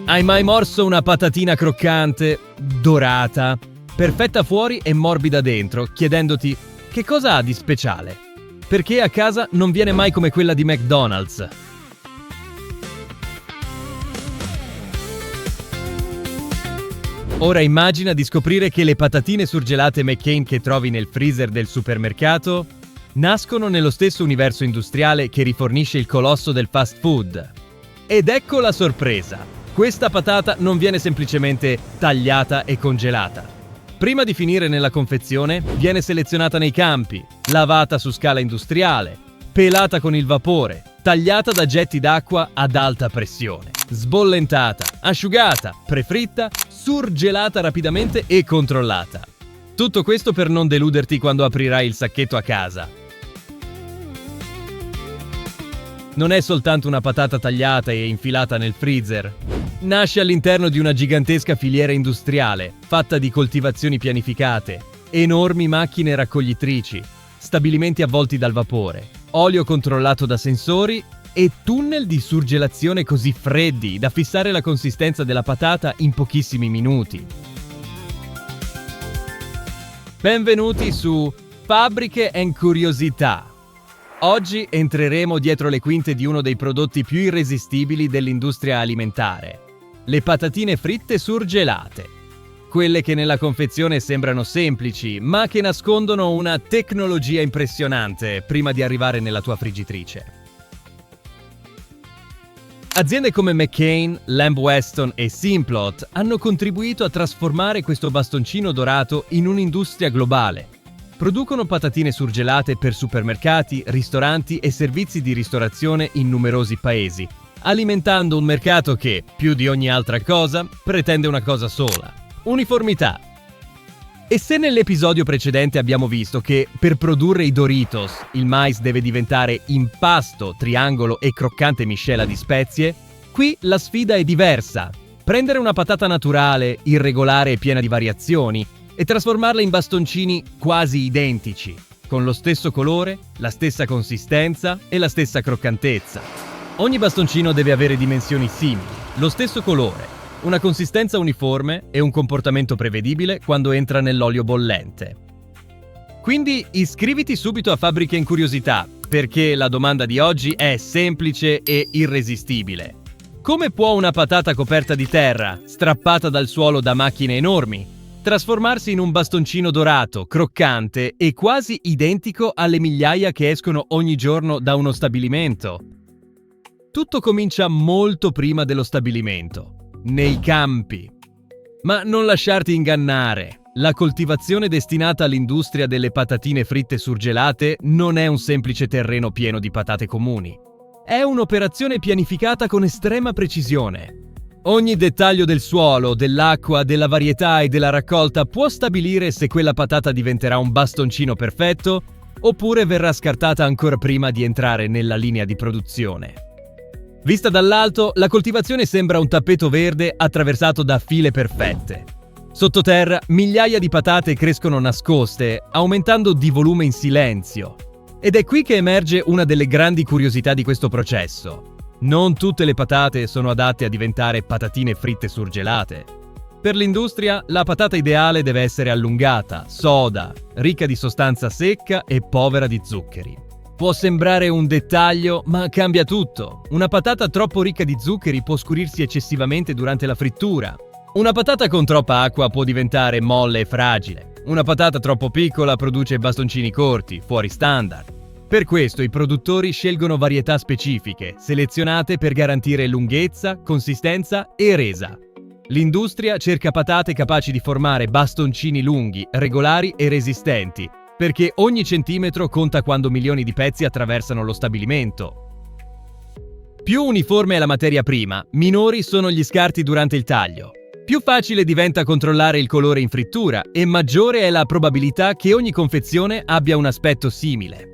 Hai mai morso una patatina croccante, dorata, perfetta fuori e morbida dentro, chiedendoti che cosa ha di speciale? Perché a casa non viene mai come quella di McDonald's? Ora immagina di scoprire che le patatine surgelate McCain che trovi nel freezer del supermercato nascono nello stesso universo industriale che rifornisce il colosso del fast food. Ed ecco la sorpresa! Questa patata non viene semplicemente tagliata e congelata. Prima di finire nella confezione, viene selezionata nei campi, lavata su scala industriale, pelata con il vapore, tagliata da getti d'acqua ad alta pressione, sbollentata, asciugata, prefritta, surgelata rapidamente e controllata. Tutto questo per non deluderti quando aprirai il sacchetto a casa. Non è soltanto una patata tagliata e infilata nel freezer. Nasce all'interno di una gigantesca filiera industriale, fatta di coltivazioni pianificate, enormi macchine raccoglitrici, stabilimenti avvolti dal vapore, olio controllato da sensori e tunnel di surgelazione così freddi da fissare la consistenza della patata in pochissimi minuti. Benvenuti su Fabbriche e Curiosità. Oggi entreremo dietro le quinte di uno dei prodotti più irresistibili dell'industria alimentare: le patatine fritte surgelate. Quelle che nella confezione sembrano semplici, ma che nascondono una tecnologia impressionante prima di arrivare nella tua friggitrice. Aziende come McCain, Lamb Weston e Simplot hanno contribuito a trasformare questo bastoncino dorato in un'industria globale. Producono patatine surgelate per supermercati, ristoranti e servizi di ristorazione in numerosi paesi, alimentando un mercato che, più di ogni altra cosa, pretende una cosa sola: uniformità. E se nell'episodio precedente abbiamo visto che per produrre i Doritos il mais deve diventare impasto, triangolo e croccante miscela di spezie, qui la sfida è diversa: prendere una patata naturale, irregolare e piena di variazioni e trasformarla in bastoncini quasi identici, con lo stesso colore, la stessa consistenza e la stessa croccantezza. Ogni bastoncino deve avere dimensioni simili, lo stesso colore, una consistenza uniforme e un comportamento prevedibile quando entra nell'olio bollente. Quindi iscriviti subito a Fabbriche in Curiosità, perché la domanda di oggi è semplice e irresistibile. Come può una patata coperta di terra, strappata dal suolo da macchine enormi, trasformarsi in un bastoncino dorato, croccante e quasi identico alle migliaia che escono ogni giorno da uno stabilimento? Tutto comincia molto prima dello stabilimento, nei campi. Ma non lasciarti ingannare, la coltivazione destinata all'industria delle patatine fritte surgelate non è un semplice terreno pieno di patate comuni. È un'operazione pianificata con estrema precisione. Ogni dettaglio del suolo, dell'acqua, della varietà e della raccolta può stabilire se quella patata diventerà un bastoncino perfetto oppure verrà scartata ancora prima di entrare nella linea di produzione. Vista dall'alto, la coltivazione sembra un tappeto verde attraversato da file perfette. Sottoterra, migliaia di patate crescono nascoste, aumentando di volume in silenzio. Ed è qui che emerge una delle grandi curiosità di questo processo. Non tutte le patate sono adatte a diventare patatine fritte surgelate. Per l'industria, la patata ideale deve essere allungata, soda, ricca di sostanza secca e povera di zuccheri. Può sembrare un dettaglio, ma cambia tutto. Una patata troppo ricca di zuccheri può scurirsi eccessivamente durante la frittura. Una patata con troppa acqua può diventare molle e fragile. Una patata troppo piccola produce bastoncini corti, fuori standard. Per questo i produttori scelgono varietà specifiche, selezionate per garantire lunghezza, consistenza e resa. L'industria cerca patate capaci di formare bastoncini lunghi, regolari e resistenti, perché ogni centimetro conta quando milioni di pezzi attraversano lo stabilimento. Più uniforme è la materia prima, minori sono gli scarti durante il taglio. Più facile diventa controllare il colore in frittura e maggiore è la probabilità che ogni confezione abbia un aspetto simile.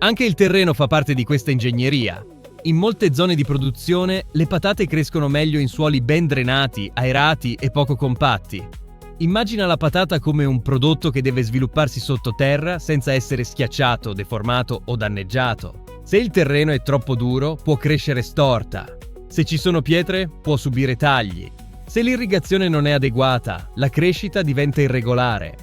Anche il terreno fa parte di questa ingegneria. In molte zone di produzione, le patate crescono meglio in suoli ben drenati, aerati e poco compatti. Immagina la patata come un prodotto che deve svilupparsi sottoterra senza essere schiacciato, deformato o danneggiato. Se il terreno è troppo duro, può crescere storta. Se ci sono pietre, può subire tagli. Se l'irrigazione non è adeguata, la crescita diventa irregolare.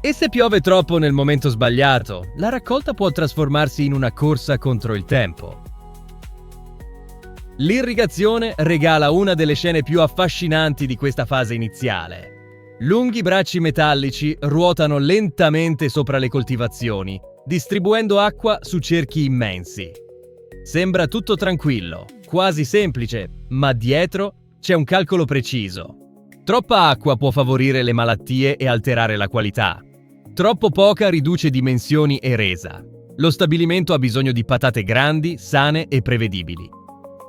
E se piove troppo nel momento sbagliato, la raccolta può trasformarsi in una corsa contro il tempo. L'irrigazione regala una delle scene più affascinanti di questa fase iniziale. Lunghi bracci metallici ruotano lentamente sopra le coltivazioni, distribuendo acqua su cerchi immensi. Sembra tutto tranquillo, quasi semplice, ma dietro c'è un calcolo preciso. Troppa acqua può favorire le malattie e alterare la qualità. Troppo poca riduce dimensioni e resa. Lo stabilimento ha bisogno di patate grandi, sane e prevedibili.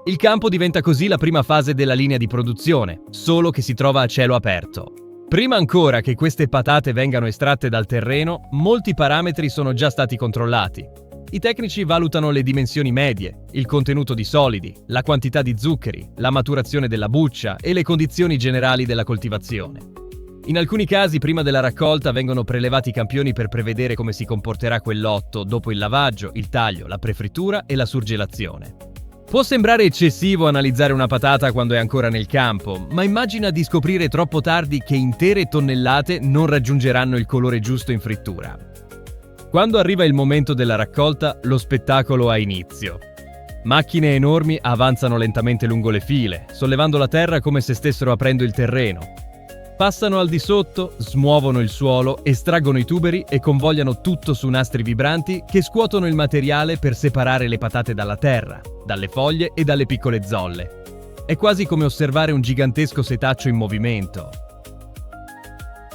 Il campo diventa così la prima fase della linea di produzione, solo che si trova a cielo aperto. Prima ancora che queste patate vengano estratte dal terreno, molti parametri sono già stati controllati. I tecnici valutano le dimensioni medie, il contenuto di solidi, la quantità di zuccheri, la maturazione della buccia e le condizioni generali della coltivazione. In alcuni casi, prima della raccolta, vengono prelevati i campioni per prevedere come si comporterà quel lotto dopo il lavaggio, il taglio, la prefrittura e la surgelazione. Può sembrare eccessivo analizzare una patata quando è ancora nel campo, ma immagina di scoprire troppo tardi che intere tonnellate non raggiungeranno il colore giusto in frittura. Quando arriva il momento della raccolta, lo spettacolo ha inizio. Macchine enormi avanzano lentamente lungo le file, sollevando la terra come se stessero aprendo il terreno. Passano al di sotto, smuovono il suolo, estraggono i tuberi e convogliano tutto su nastri vibranti che scuotono il materiale per separare le patate dalla terra, dalle foglie e dalle piccole zolle. È quasi come osservare un gigantesco setaccio in movimento.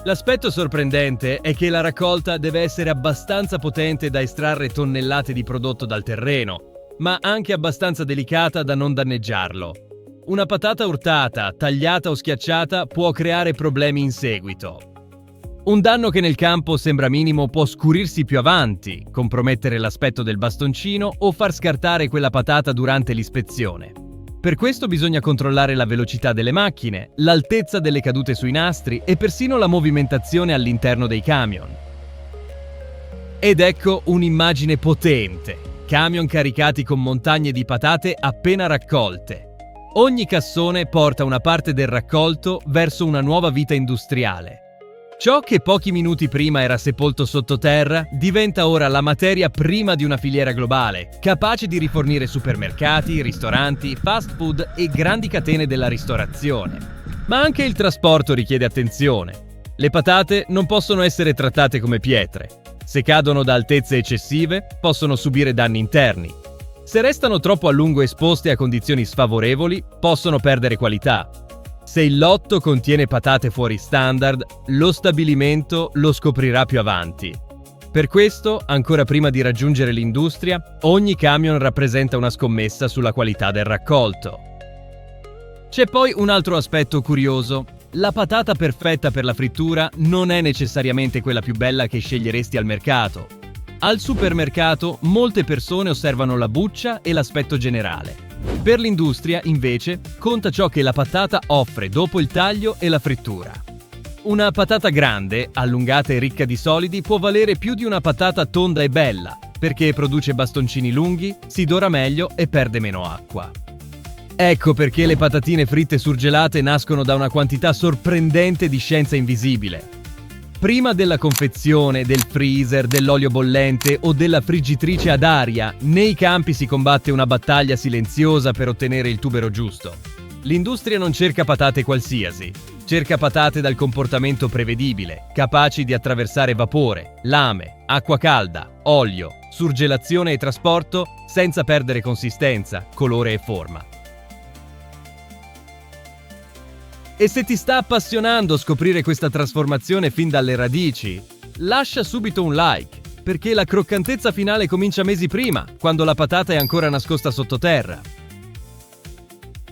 L'aspetto sorprendente è che la raccolta deve essere abbastanza potente da estrarre tonnellate di prodotto dal terreno, ma anche abbastanza delicata da non danneggiarlo. Una patata urtata, tagliata o schiacciata può creare problemi in seguito. Un danno che nel campo sembra minimo può scurirsi più avanti, compromettere l'aspetto del bastoncino o far scartare quella patata durante l'ispezione. Per questo bisogna controllare la velocità delle macchine, l'altezza delle cadute sui nastri e persino la movimentazione all'interno dei camion. Ed ecco un'immagine potente: camion caricati con montagne di patate appena raccolte. Ogni cassone porta una parte del raccolto verso una nuova vita industriale. Ciò che pochi minuti prima era sepolto sottoterra diventa ora la materia prima di una filiera globale, capace di rifornire supermercati, ristoranti, fast food e grandi catene della ristorazione. Ma anche il trasporto richiede attenzione. Le patate non possono essere trattate come pietre. Se cadono da altezze eccessive, possono subire danni interni. Se restano troppo a lungo esposte a condizioni sfavorevoli, possono perdere qualità. Se il lotto contiene patate fuori standard, lo stabilimento lo scoprirà più avanti. Per questo, ancora prima di raggiungere l'industria, ogni camion rappresenta una scommessa sulla qualità del raccolto. C'è poi un altro aspetto curioso. La patata perfetta per la frittura non è necessariamente quella più bella che sceglieresti al mercato. Al supermercato molte persone osservano la buccia e l'aspetto generale. Per l'industria, invece, conta ciò che la patata offre dopo il taglio e la frittura. Una patata grande, allungata e ricca di solidi, può valere più di una patata tonda e bella, perché produce bastoncini lunghi, si dora meglio e perde meno acqua. Ecco perché le patatine fritte surgelate nascono da una quantità sorprendente di scienza invisibile. Prima della confezione, del freezer, dell'olio bollente o della friggitrice ad aria, nei campi si combatte una battaglia silenziosa per ottenere il tubero giusto. L'industria non cerca patate qualsiasi, cerca patate dal comportamento prevedibile, capaci di attraversare vapore, lame, acqua calda, olio, surgelazione e trasporto senza perdere consistenza, colore e forma. E se ti sta appassionando scoprire questa trasformazione fin dalle radici, lascia subito un like, perché la croccantezza finale comincia mesi prima, quando la patata è ancora nascosta sottoterra.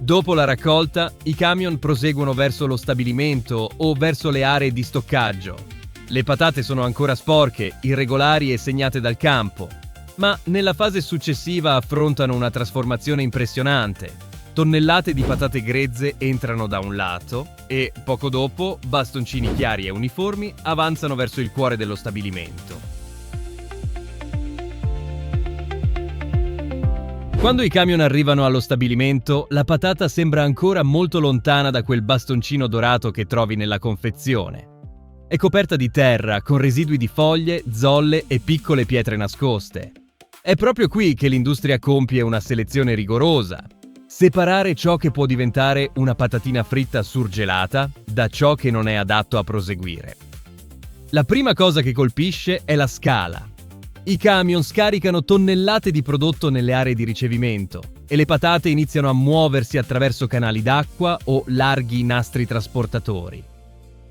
Dopo la raccolta, i camion proseguono verso lo stabilimento o verso le aree di stoccaggio. Le patate sono ancora sporche, irregolari e segnate dal campo, ma nella fase successiva affrontano una trasformazione impressionante. Tonnellate di patate grezze entrano da un lato e, poco dopo, bastoncini chiari e uniformi avanzano verso il cuore dello stabilimento. Quando i camion arrivano allo stabilimento, la patata sembra ancora molto lontana da quel bastoncino dorato che trovi nella confezione. È coperta di terra, con residui di foglie, zolle e piccole pietre nascoste. È proprio qui che l'industria compie una selezione rigorosa. Separare ciò che può diventare una patatina fritta surgelata da ciò che non è adatto a proseguire. La prima cosa che colpisce è la scala. I camion scaricano tonnellate di prodotto nelle aree di ricevimento e le patate iniziano a muoversi attraverso canali d'acqua o larghi nastri trasportatori.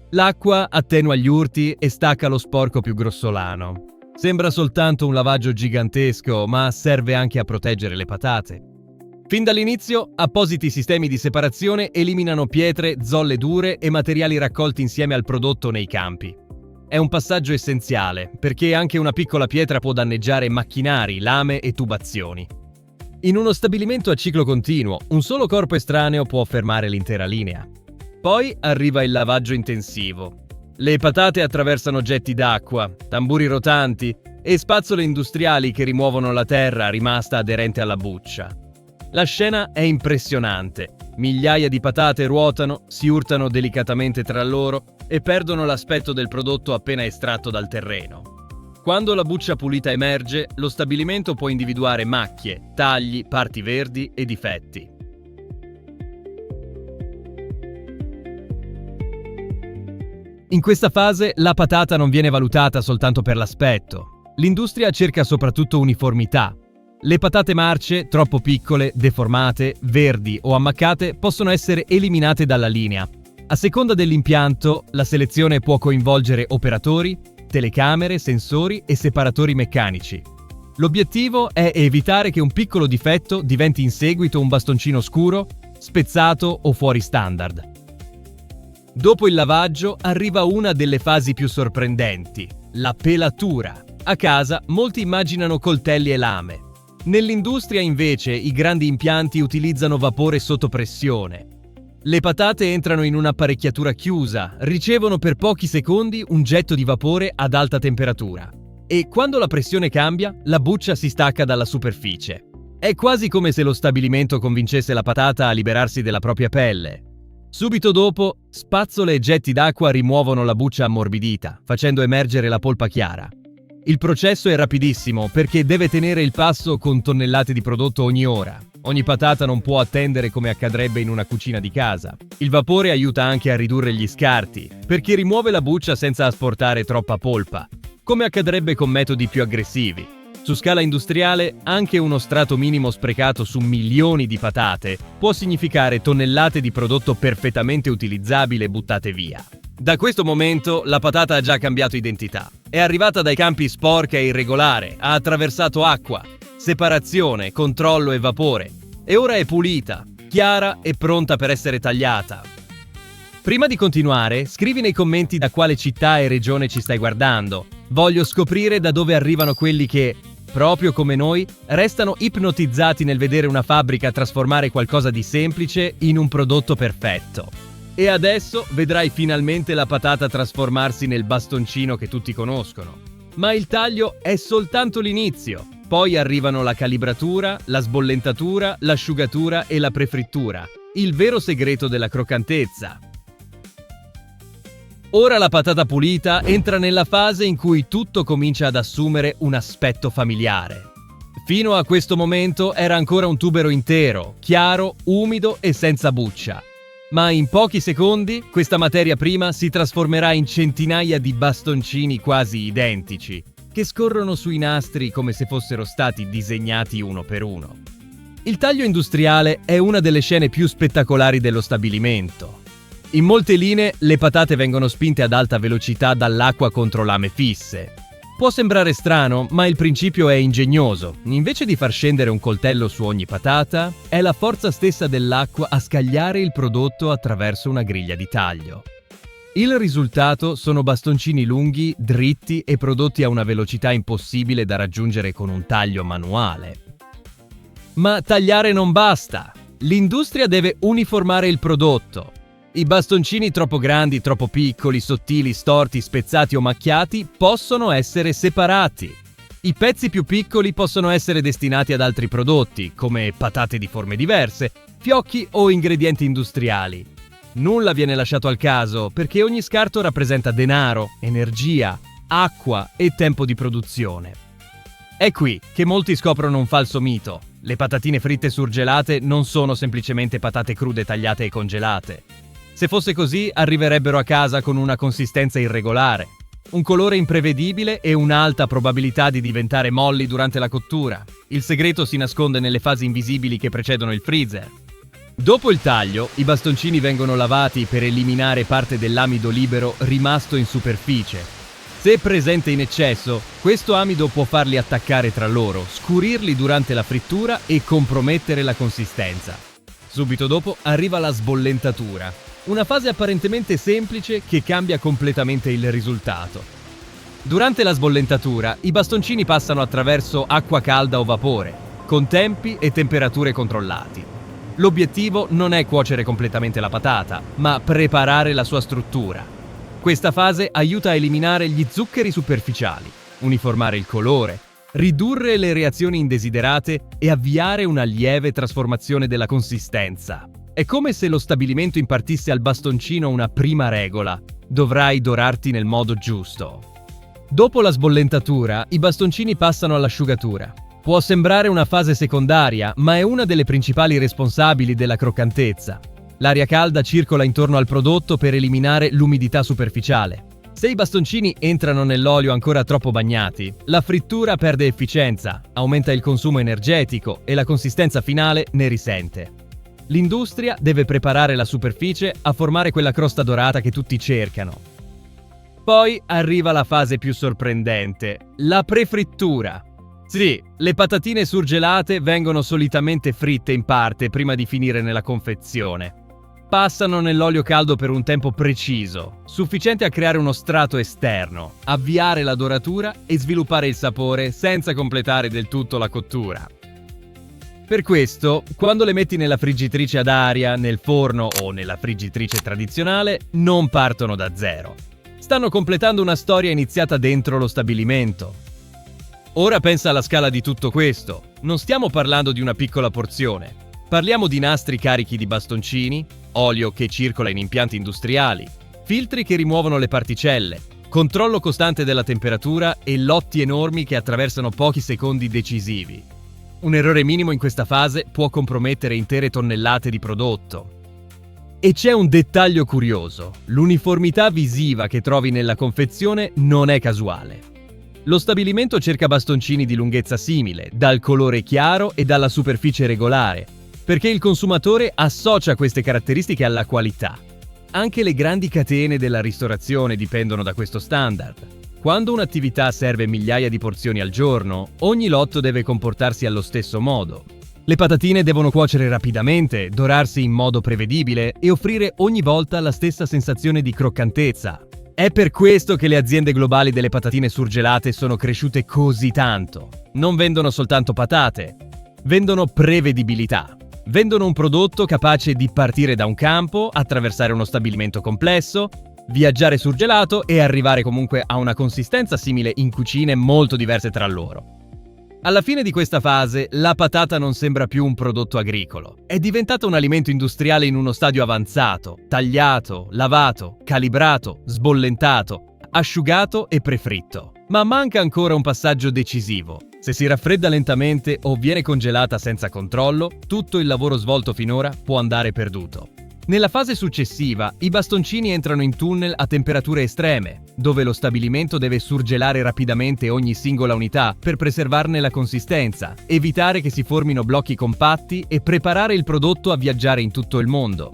L'acqua attenua gli urti e stacca lo sporco più grossolano. Sembra soltanto un lavaggio gigantesco, ma serve anche a proteggere le patate. Fin dall'inizio, appositi sistemi di separazione eliminano pietre, zolle dure e materiali raccolti insieme al prodotto nei campi. È un passaggio essenziale, perché anche una piccola pietra può danneggiare macchinari, lame e tubazioni. In uno stabilimento a ciclo continuo, un solo corpo estraneo può fermare l'intera linea. Poi arriva il lavaggio intensivo. Le patate attraversano getti d'acqua, tamburi rotanti e spazzole industriali che rimuovono la terra rimasta aderente alla buccia. La scena è impressionante. Migliaia di patate ruotano, si urtano delicatamente tra loro e perdono l'aspetto del prodotto appena estratto dal terreno. Quando la buccia pulita emerge, lo stabilimento può individuare macchie, tagli, parti verdi e difetti. In questa fase la patata non viene valutata soltanto per l'aspetto. L'industria cerca soprattutto uniformità. Le patate marce, troppo piccole, deformate, verdi o ammaccate possono essere eliminate dalla linea. A seconda dell'impianto, la selezione può coinvolgere operatori, telecamere, sensori e separatori meccanici. L'obiettivo è evitare che un piccolo difetto diventi in seguito un bastoncino scuro, spezzato o fuori standard. Dopo il lavaggio arriva una delle fasi più sorprendenti, la pelatura. A casa molti immaginano coltelli e lame. Nell'industria invece i grandi impianti utilizzano vapore sotto pressione. Le patate entrano in un'apparecchiatura chiusa, ricevono per pochi secondi un getto di vapore ad alta temperatura. E quando la pressione cambia, la buccia si stacca dalla superficie. È quasi come se lo stabilimento convincesse la patata a liberarsi della propria pelle. Subito dopo, spazzole e getti d'acqua rimuovono la buccia ammorbidita, facendo emergere la polpa chiara. Il processo è rapidissimo perché deve tenere il passo con tonnellate di prodotto ogni ora. Ogni patata non può attendere come accadrebbe in una cucina di casa. Il vapore aiuta anche a ridurre gli scarti, perché rimuove la buccia senza asportare troppa polpa, come accadrebbe con metodi più aggressivi. Su scala industriale, anche uno strato minimo sprecato su milioni di patate può significare tonnellate di prodotto perfettamente utilizzabile buttate via. Da questo momento la patata ha già cambiato identità. È arrivata dai campi sporca e irregolare, ha attraversato acqua, separazione, controllo e vapore, e ora è pulita, chiara e pronta per essere tagliata. Prima di continuare, scrivi nei commenti da quale città e regione ci stai guardando. Voglio scoprire da dove arrivano quelli che, proprio come noi, restano ipnotizzati nel vedere una fabbrica trasformare qualcosa di semplice in un prodotto perfetto. E adesso vedrai finalmente la patata trasformarsi nel bastoncino che tutti conoscono. Ma il taglio è soltanto l'inizio. Poi arrivano la calibratura, la sbollentatura, l'asciugatura e la prefrittura. Il vero segreto della croccantezza. Ora la patata pulita entra nella fase in cui tutto comincia ad assumere un aspetto familiare. Fino a questo momento era ancora un tubero intero, chiaro, umido e senza buccia. Ma in pochi secondi questa materia prima si trasformerà in centinaia di bastoncini quasi identici, che scorrono sui nastri come se fossero stati disegnati uno per uno. Il taglio industriale è una delle scene più spettacolari dello stabilimento. In molte linee le patate vengono spinte ad alta velocità dall'acqua contro lame fisse. Può sembrare strano, ma il principio è ingegnoso. Invece di far scendere un coltello su ogni patata, è la forza stessa dell'acqua a scagliare il prodotto attraverso una griglia di taglio. Il risultato sono bastoncini lunghi, dritti e prodotti a una velocità impossibile da raggiungere con un taglio manuale. Ma tagliare non basta. L'industria deve uniformare il prodotto. I bastoncini troppo grandi, troppo piccoli, sottili, storti, spezzati o macchiati possono essere separati. I pezzi più piccoli possono essere destinati ad altri prodotti, come patate di forme diverse, fiocchi o ingredienti industriali. Nulla viene lasciato al caso, perché ogni scarto rappresenta denaro, energia, acqua e tempo di produzione. È qui che molti scoprono un falso mito. Le patatine fritte surgelate non sono semplicemente patate crude tagliate e congelate. Se fosse così, arriverebbero a casa con una consistenza irregolare, un colore imprevedibile e un'alta probabilità di diventare molli durante la cottura. Il segreto si nasconde nelle fasi invisibili che precedono il freezer. Dopo il taglio, i bastoncini vengono lavati per eliminare parte dell'amido libero rimasto in superficie. Se presente in eccesso, questo amido può farli attaccare tra loro, scurirli durante la frittura e compromettere la consistenza. Subito dopo arriva la sbollentatura, una fase apparentemente semplice che cambia completamente il risultato. Durante la sbollentatura, i bastoncini passano attraverso acqua calda o vapore, con tempi e temperature controllati. L'obiettivo non è cuocere completamente la patata, ma preparare la sua struttura. Questa fase aiuta a eliminare gli zuccheri superficiali, uniformare il colore, ridurre le reazioni indesiderate e avviare una lieve trasformazione della consistenza. È come se lo stabilimento impartisse al bastoncino una prima regola: dovrai dorarti nel modo giusto. Dopo la sbollentatura, i bastoncini passano all'asciugatura. Può sembrare una fase secondaria, ma è una delle principali responsabili della croccantezza. L'aria calda circola intorno al prodotto per eliminare l'umidità superficiale. Se i bastoncini entrano nell'olio ancora troppo bagnati, la frittura perde efficienza, aumenta il consumo energetico e la consistenza finale ne risente. L'industria deve preparare la superficie a formare quella crosta dorata che tutti cercano. Poi arriva la fase più sorprendente, la prefrittura. Sì, le patatine surgelate vengono solitamente fritte in parte prima di finire nella confezione. Passano nell'olio caldo per un tempo preciso, sufficiente a creare uno strato esterno, avviare la doratura e sviluppare il sapore senza completare del tutto la cottura. Per questo, quando le metti nella friggitrice ad aria, nel forno o nella friggitrice tradizionale, non partono da zero. Stanno completando una storia iniziata dentro lo stabilimento. Ora pensa alla scala di tutto questo. Non stiamo parlando di una piccola porzione. Parliamo di nastri carichi di bastoncini, olio che circola in impianti industriali, filtri che rimuovono le particelle, controllo costante della temperatura e lotti enormi che attraversano pochi secondi decisivi. Un errore minimo in questa fase può compromettere intere tonnellate di prodotto. E c'è un dettaglio curioso: l'uniformità visiva che trovi nella confezione non è casuale. Lo stabilimento cerca bastoncini di lunghezza simile, dal colore chiaro e dalla superficie regolare, perché il consumatore associa queste caratteristiche alla qualità. Anche le grandi catene della ristorazione dipendono da questo standard. Quando un'attività serve migliaia di porzioni al giorno, ogni lotto deve comportarsi allo stesso modo. Le patatine devono cuocere rapidamente, dorarsi in modo prevedibile e offrire ogni volta la stessa sensazione di croccantezza. È per questo che le aziende globali delle patatine surgelate sono cresciute così tanto. Non vendono soltanto patate, vendono prevedibilità. Vendono un prodotto capace di partire da un campo, attraversare uno stabilimento complesso, viaggiare surgelato e arrivare comunque a una consistenza simile in cucine molto diverse tra loro. Alla fine di questa fase, la patata non sembra più un prodotto agricolo. È diventata un alimento industriale in uno stadio avanzato, tagliato, lavato, calibrato, sbollentato, asciugato e prefritto. Ma manca ancora un passaggio decisivo. Se si raffredda lentamente o viene congelata senza controllo, tutto il lavoro svolto finora può andare perduto. Nella fase successiva, i bastoncini entrano in tunnel a temperature estreme, dove lo stabilimento deve surgelare rapidamente ogni singola unità per preservarne la consistenza, evitare che si formino blocchi compatti e preparare il prodotto a viaggiare in tutto il mondo.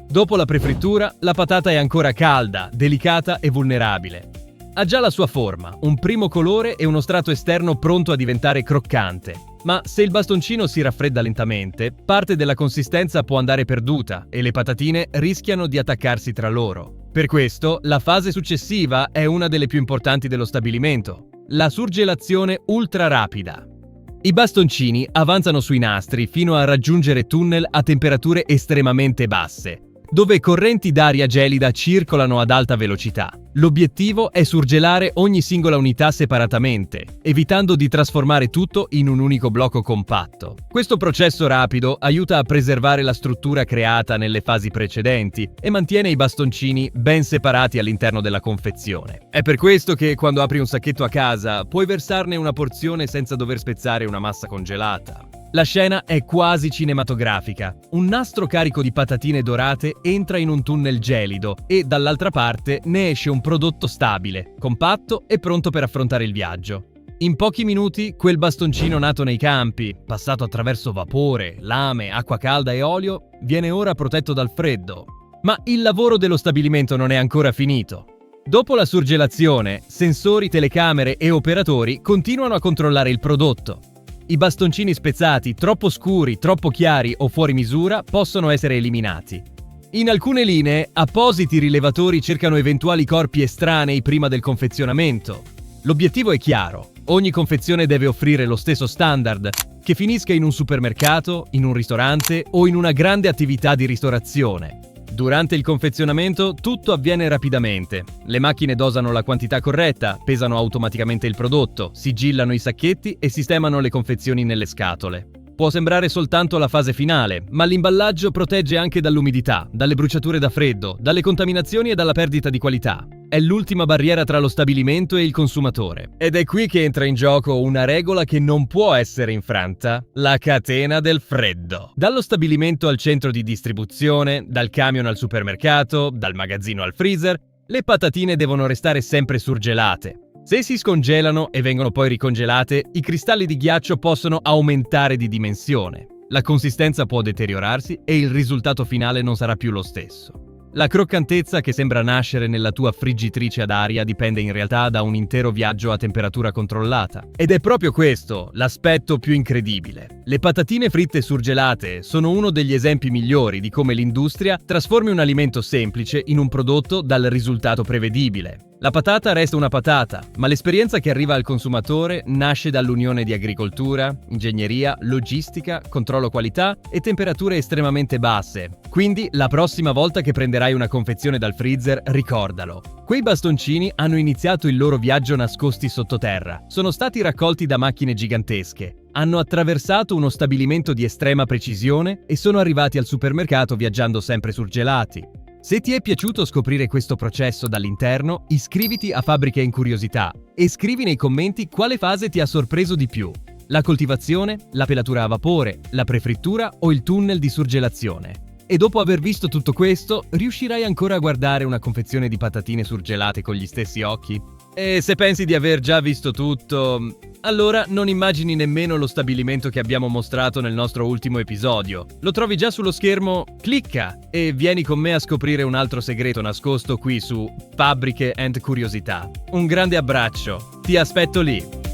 Dopo la prefrittura, la patata è ancora calda, delicata e vulnerabile. Ha già la sua forma, un primo colore e uno strato esterno pronto a diventare croccante. Ma se il bastoncino si raffredda lentamente, parte della consistenza può andare perduta e le patatine rischiano di attaccarsi tra loro. Per questo, la fase successiva è una delle più importanti dello stabilimento: la surgelazione ultra rapida. I bastoncini avanzano sui nastri fino a raggiungere tunnel a temperature estremamente basse, dove correnti d'aria gelida circolano ad alta velocità. L'obiettivo è surgelare ogni singola unità separatamente, evitando di trasformare tutto in un unico blocco compatto. Questo processo rapido aiuta a preservare la struttura creata nelle fasi precedenti e mantiene i bastoncini ben separati all'interno della confezione. È per questo che quando apri un sacchetto a casa puoi versarne una porzione senza dover spezzare una massa congelata. La scena è quasi cinematografica. Un nastro carico di patatine dorate entra in un tunnel gelido e dall'altra parte ne esce un prodotto stabile, compatto e pronto per affrontare il viaggio. In pochi minuti quel bastoncino nato nei campi, passato attraverso vapore, lame, acqua calda e olio, viene ora protetto dal freddo. Ma il lavoro dello stabilimento non è ancora finito. Dopo la surgelazione, sensori, telecamere e operatori continuano a controllare il prodotto. I bastoncini spezzati, troppo scuri, troppo chiari o fuori misura possono essere eliminati. In alcune linee, appositi rilevatori cercano eventuali corpi estranei prima del confezionamento. L'obiettivo è chiaro: ogni confezione deve offrire lo stesso standard, che finisca in un supermercato, in un ristorante o in una grande attività di ristorazione. Durante il confezionamento tutto avviene rapidamente. Le macchine dosano la quantità corretta, pesano automaticamente il prodotto, sigillano i sacchetti e sistemano le confezioni nelle scatole. Può sembrare soltanto la fase finale, ma l'imballaggio protegge anche dall'umidità, dalle bruciature da freddo, dalle contaminazioni e dalla perdita di qualità. È l'ultima barriera tra lo stabilimento e il consumatore. Ed è qui che entra in gioco una regola che non può essere infranta: la catena del freddo. Dallo stabilimento al centro di distribuzione, dal camion al supermercato, dal magazzino al freezer, le patatine devono restare sempre surgelate. Se si scongelano e vengono poi ricongelate, i cristalli di ghiaccio possono aumentare di dimensione. La consistenza può deteriorarsi e il risultato finale non sarà più lo stesso. La croccantezza che sembra nascere nella tua friggitrice ad aria dipende in realtà da un intero viaggio a temperatura controllata. Ed è proprio questo l'aspetto più incredibile. Le patatine fritte surgelate sono uno degli esempi migliori di come l'industria trasformi un alimento semplice in un prodotto dal risultato prevedibile. La patata resta una patata, ma l'esperienza che arriva al consumatore nasce dall'unione di agricoltura, ingegneria, logistica, controllo qualità e temperature estremamente basse. Quindi, la prossima volta che prenderai una confezione dal freezer, ricordalo: quei bastoncini hanno iniziato il loro viaggio nascosti sottoterra, sono stati raccolti da macchine gigantesche, hanno attraversato uno stabilimento di estrema precisione e sono arrivati al supermercato viaggiando sempre surgelati. Se ti è piaciuto scoprire questo processo dall'interno, iscriviti a Fabbriche in Curiosità e scrivi nei commenti quale fase ti ha sorpreso di più: la coltivazione, la pelatura a vapore, la prefrittura o il tunnel di surgelazione. E dopo aver visto tutto questo, riuscirai ancora a guardare una confezione di patatine surgelate con gli stessi occhi? E se pensi di aver già visto tutto, allora non immagini nemmeno lo stabilimento che abbiamo mostrato nel nostro ultimo episodio. Lo trovi già sullo schermo? Clicca e vieni con me a scoprire un altro segreto nascosto qui su Fabbriche and Curiosità. Un grande abbraccio, ti aspetto lì!